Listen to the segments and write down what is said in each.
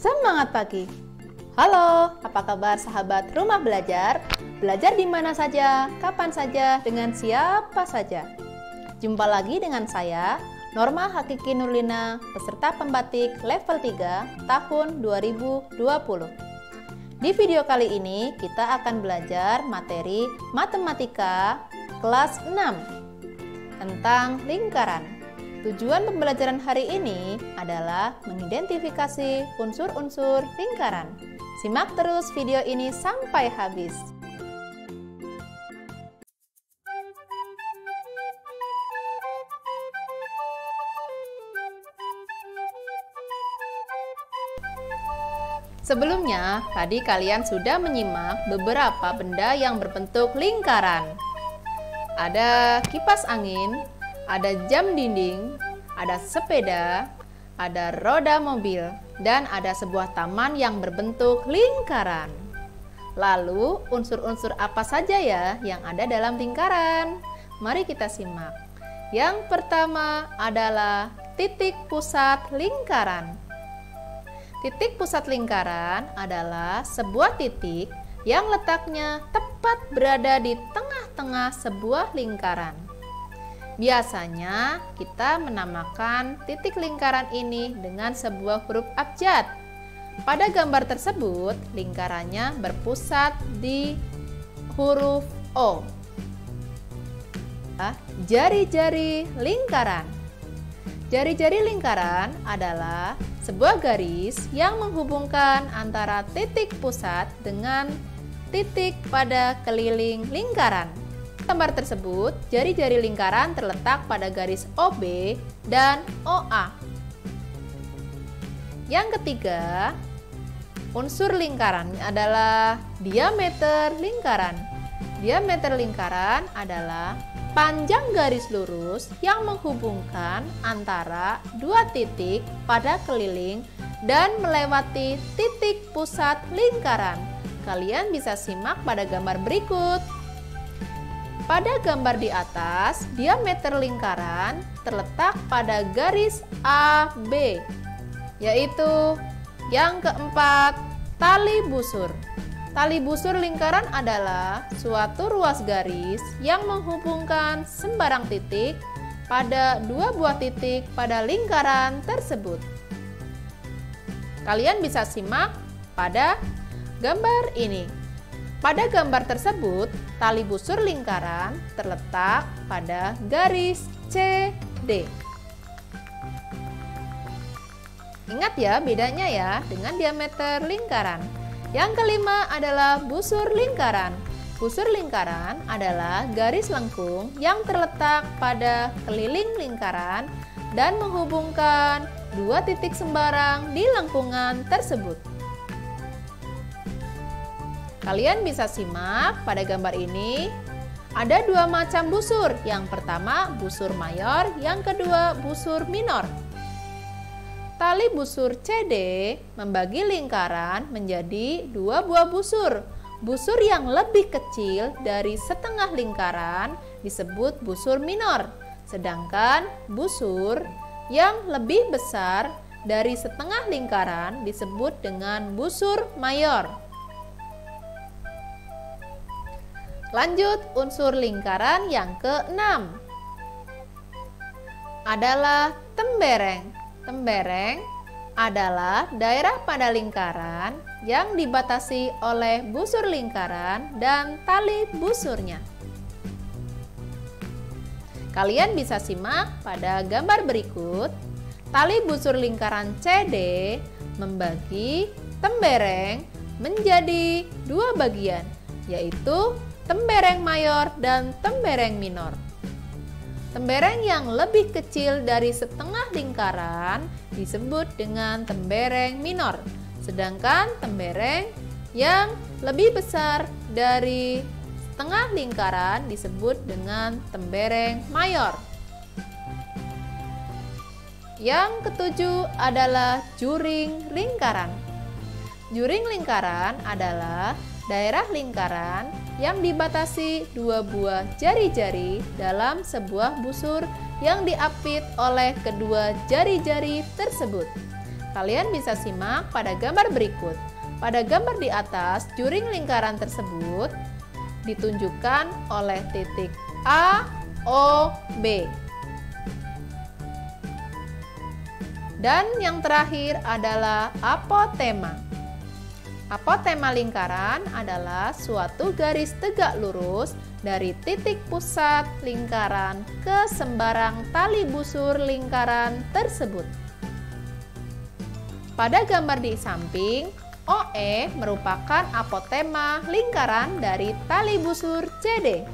Semangat pagi! Halo, apa kabar sahabat rumah belajar? Belajar di mana saja, kapan saja, dengan siapa saja. Jumpa lagi dengan saya, Norma Hakiki Nurlina, peserta pembatik level 3 tahun 2020. Di video kali ini kita akan belajar materi matematika kelas 6 tentang lingkaran. Tujuan pembelajaran hari ini adalah mengidentifikasi unsur-unsur lingkaran. Simak terus video ini sampai habis. Sebelumnya, tadi kalian sudah menyimak beberapa benda yang berbentuk lingkaran. Ada kipas angin, ada jam dinding, ada sepeda, ada roda mobil, dan ada sebuah taman yang berbentuk lingkaran. Lalu, unsur-unsur apa saja ya yang ada dalam lingkaran? Mari kita simak. Yang pertama adalah titik pusat lingkaran. Titik pusat lingkaran adalah sebuah titik yang letaknya tepat berada di tengah-tengah sebuah lingkaran. Biasanya kita menamakan titik lingkaran ini dengan sebuah huruf abjad. Pada gambar tersebut, lingkarannya berpusat di huruf O. Jari-jari lingkaran. Jari-jari lingkaran adalah sebuah garis yang menghubungkan antara titik pusat dengan titik pada keliling lingkaran. Gambar tersebut, jari-jari lingkaran terletak pada garis OB dan OA. Yang ketiga, unsur lingkaran adalah diameter lingkaran. Diameter lingkaran adalah panjang garis lurus yang menghubungkan antara dua titik pada keliling dan melewati titik pusat lingkaran. Kalian bisa simak pada gambar berikut. Pada gambar di atas, diameter lingkaran terletak pada garis AB, yaitu yang keempat, tali busur. Tali busur lingkaran adalah suatu ruas garis yang menghubungkan sembarang titik pada dua buah titik pada lingkaran tersebut. Kalian bisa simak pada gambar ini. Pada gambar tersebut, tali busur lingkaran terletak pada garis CD. Ingat ya bedanya ya dengan diameter lingkaran. Yang kelima adalah busur lingkaran. Busur lingkaran adalah garis lengkung yang terletak pada keliling lingkaran dan menghubungkan dua titik sembarang di lengkungan tersebut. Kalian bisa simak pada gambar ini. Ada dua macam busur. Yang pertama busur mayor, yang kedua busur minor. Tali busur CD membagi lingkaran menjadi dua buah busur. Busur yang lebih kecil dari setengah lingkaran disebut busur minor. Sedangkan busur yang lebih besar dari setengah lingkaran disebut dengan busur mayor. Lanjut, unsur lingkaran yang keenam adalah tembereng. Tembereng adalah daerah pada lingkaran yang dibatasi oleh busur lingkaran dan tali busurnya. Kalian bisa simak pada gambar berikut. Tali busur lingkaran CD membagi tembereng menjadi dua bagian, yaitu tembereng mayor dan tembereng minor. Tembereng yang lebih kecil dari setengah lingkaran disebut dengan tembereng minor. Sedangkan tembereng yang lebih besar dari setengah lingkaran disebut dengan tembereng mayor. Yang ketujuh adalah juring lingkaran. Juring lingkaran adalah daerah lingkaran yang dibatasi dua buah jari-jari dalam sebuah busur yang diapit oleh kedua jari-jari tersebut. Kalian bisa simak pada gambar berikut. Pada gambar di atas, juring lingkaran tersebut ditunjukkan oleh titik A, O, B. Dan yang terakhir adalah apotema. Apotema lingkaran adalah suatu garis tegak lurus dari titik pusat lingkaran ke sembarang tali busur lingkaran tersebut. Pada gambar di samping, OE merupakan apotema lingkaran dari tali busur CD.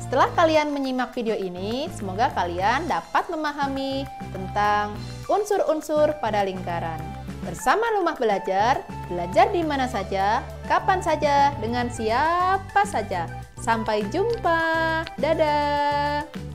Setelah kalian menyimak video ini, semoga kalian dapat memahami tentang unsur-unsur pada lingkaran. Bersama Rumah Belajar, belajar di mana saja, kapan saja, dengan siapa saja. Sampai jumpa. Dadah.